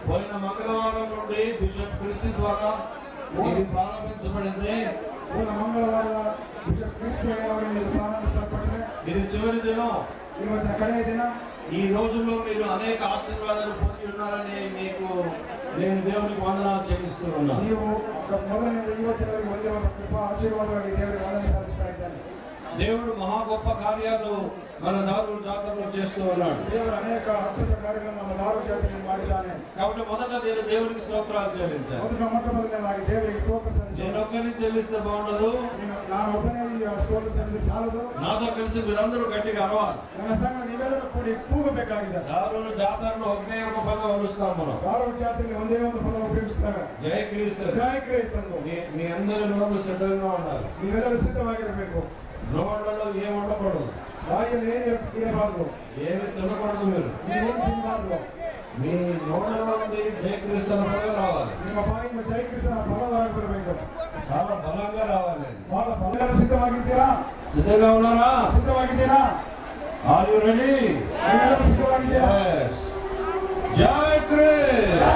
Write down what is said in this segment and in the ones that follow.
పోయిన మంగళవారం నుండి బిషప్ క్రిస్టి ద్వారా ఇది ప్రారంభించబడింది. ఇది చివరి దినం. ఈ రోజుల్లో మీరు అనేక ఆశీర్వాదాలు పొంది ఉన్నారని మీకు నేను దేవునికి వందనాలు చెల్లిస్తున్నాను. దేవుడు మహా గొప్ప కార్యాలు మన దారుల జాతరలో చేస్తూ ఉన్నాడు. దేవుడు అనేక అద్భుత కార్యాలను మన దారుల జాతరలో ಮಾಡಿದ್ದಾನೆ. కాబట్టి మొదట నేను దేవునికి స్తోత్రాలు చెల్లించాను. మొట్టమొదటి దేవునికి స్తోత్రం నేను ఒక్కరిని చెల్లిస్తే బాగుండదు. ನಾನು ಒಬ್ಬನೇ ಸ್ತೋತ್ರ ಸಲ್ಲಿಸಿ ಸಾಲದು. నాతో కలిసి మీరందరూ గట్టిగా అరవాలి. ನನ್ನ ಸಂಘ ನೀವೆಲ್ಲರೂ ಕೂಡಿ ಕೂಗಬೇಕಾಗಿದೆ. దారుల జాతరలో ఒకటే ఒక పదం వలుస్తాం మనం. దారుల జాతరలో ಒಂದೇ ಒಂದು ಪದ ಉಪಯೋಗಿಸುತ್ತೇವೆ. జై క్రీస్తు. జై క్రీస్తు. మీ అందరి నోళ్ళు సిద్ధంగా ఉండాలి. ನೀವೆಲ್ಲರೂ ಸಿದ್ಧವಾಗಿರಬೇಕು. నోళ్ళలో ఏం ఉండకూడదు. బాయిలు ఏది ఇరబారదు. ఏమి తినకూడదు. మీరు ఏం తినబారదు. మీ నోళ్ళలో నుండి జై క్రీస్తు అన్న పదం రావాలి. ನಿಮ್ಮ ಬಾಯಿಂದ ಜೈ ಕ್ರಿಸ್ತನ ಪದ ಹೊರಬರಬೇಕು. చాలా బలంగా రావాలి. ಬಹಳ ಬಲವಾಗಿ ಸಿದ್ಧವಾಗಿದ್ದೀರಾ? సిద్ధంగా ఉన్నారా? సిద్ధವಾಗಿದ್ದೀರಾ? Are you ready? ನೀವೆಲ್ಲರೂ ಸಿದ್ಧವಾಗಿದ್ದೀರಾ? yes. జై క్రీస్తు.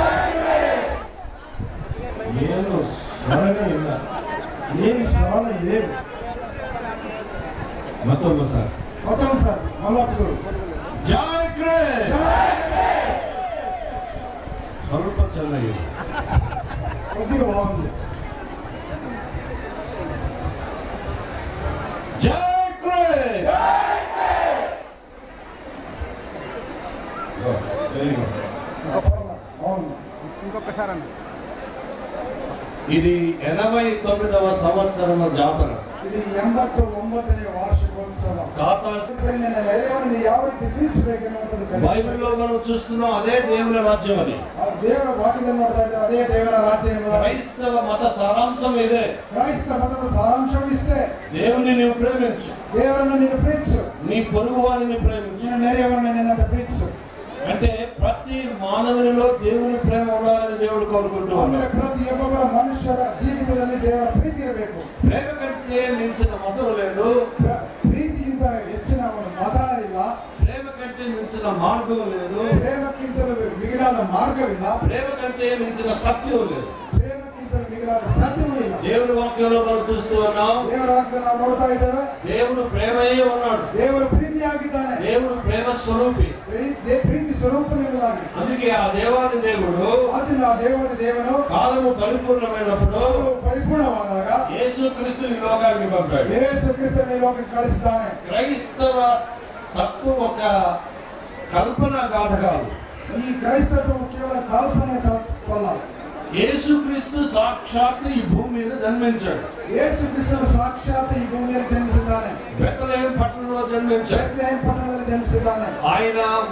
ಏನು ಸ್ವರನೇ ಇಲ್ಲ. ಏನು ಸ್ವರ లేదు. మత్తొమ్మ సార్ మళ్ళీ జై క్రీస్తు. స్వల్ప చెన్నయ్య కొద్దిగా బాగుంది. జై క్రీస్తు. Very good. ఇంకొకసారి అన్న. ఇది 89వ సంవత్సరం జాతర. ఇది 89ನೇ వార్షికోత్సవ. నెరవేరని ಯಾವ ರೀತಿ ಬೀಳಿಸಬೇಕೆನ್ನುವುದು బైబిల్లో మనం చూస్తున్నాం అదే దేవుని రాజ్యం అని. ದೇವರ ವಾಕ್ಯದಲ್ಲಿ ನೋಡ್ತಾ ಇದ್ದೇವೆ ಅದೇ ದೇವರ ರಾಜ್ಯ ಎಂಬುದಾಗಿ. క్రైస్తవ మత సారాంశం ఇదే. క్రైస్తవ మతದ సారాంశం ఇస్తే దేవుని నీవు ప్రేమించు. ದೇವರನ್ನು ನೀನು ಪ್ರೀತಿಸು. నీ పొరుగు వారిని ప్రేమించు. ನಿನ್ನ ನೆರೆಯವರನ್ನು ನಿನ್ನಂತೆ ಪ್ರೀತಿಸು. అంటే ప్రతి మానవునిలో దేవుని ప్రేమ ఉండాలని దేవుడు కోరుకుంటున్నాడు. ಅಂದರೆ ಪ್ರತಿಯೊಬ್ಬರ ಮನುಷ್ಯರ ಜೀವಿತದಲ್ಲಿ ದೇವರ ಪ್ರೀತಿ ಇರಬೇಕು. ప్రేమ కంటే మించిన మతం లేదు. ಪ್ರೀತಿಗಿಂತ ಹೆಚ್ಚಿನ ಒಂದು ಮತ ಇಲ್ಲ. ప్రేమ కంటే మించిన మార్గం లేదు. ಪ್ರೇಮಕ್ಕಿಂತಲೂ ಮಿಗಿಲಾದ ಮಾರ್ಗವಿಲ್ಲ. ప్రేమ కంటే మించిన సత్యం లేదు. ಪ್ರೇಮಕ್ಕಿಂತಲೂ ಮಿಗಿಲಾದ ಸತ್ಯವೂ ಇಲ್ಲ. దేవుని వాక్యంలో మనం చూస్తూ ఉన్నాం. ದೇವರ ವಾಕ್ಯ ನಾವು ನೋಡ್ತಾ ಇದ್ದೇವೆ. దేవుడు ప్రేమయే ఉన్నాడు. ದೇವರು ಪ್ರೀತಿಯಾಗಿದ್ದಾನೆ. దేవుడు ప్రేమ స్వరూపి. ಪ್ರೀತಿ ಸ್ವರೂಪನೆಂಬುದಾಗಿ. అందుకే ఆ దేవాది దేవుడు ಆದ್ದರಿಂದ ಆ ದೇವಾದಿ ದೇವನು కాలము పరిపూర్ణమైనప్పుడు ಪರಿಪೂರ್ಣವಾದಾಗ యేసుక్రీస్తు ఈ లోకానికి పంపాడు. ಯೇಸು ಕ್ರಿಸ್ತನ ಈ ಲೋಕಕ್ಕೆ ಕಳಿಸಿದ್ದಾನೆ. క్రైస్తవ తత్వం ఒక కల్పన గాథ కాదు. ಈ ಕ್ರೈಸ್ತತ್ವವು ಕೇವಲ ಕಲ್ಪನೆ ತತ್ವವಲ್ಲ. యేసుక్రీస్తు సాక్షాత్తు ఈ భూమి మీద జన్మించాడు. ಯೇಸು ಕ್ರಿಸ್ತನು ಸಾಕ್ಷಾತ್ ಈ ಭೂಮಿಯಲ್ಲಿ ಜನ್ಮಿಸಿದ್ದಾನೆ. బెత్లెహేం పట్టణంలో జన్మించాడు. ಬೆತ್ಲೆಹೇಮ್ ಪಟ್ಟಣದಲ್ಲಿ ಜನ್ಮಿಸಿದ್ದಾನೆ. ఆయన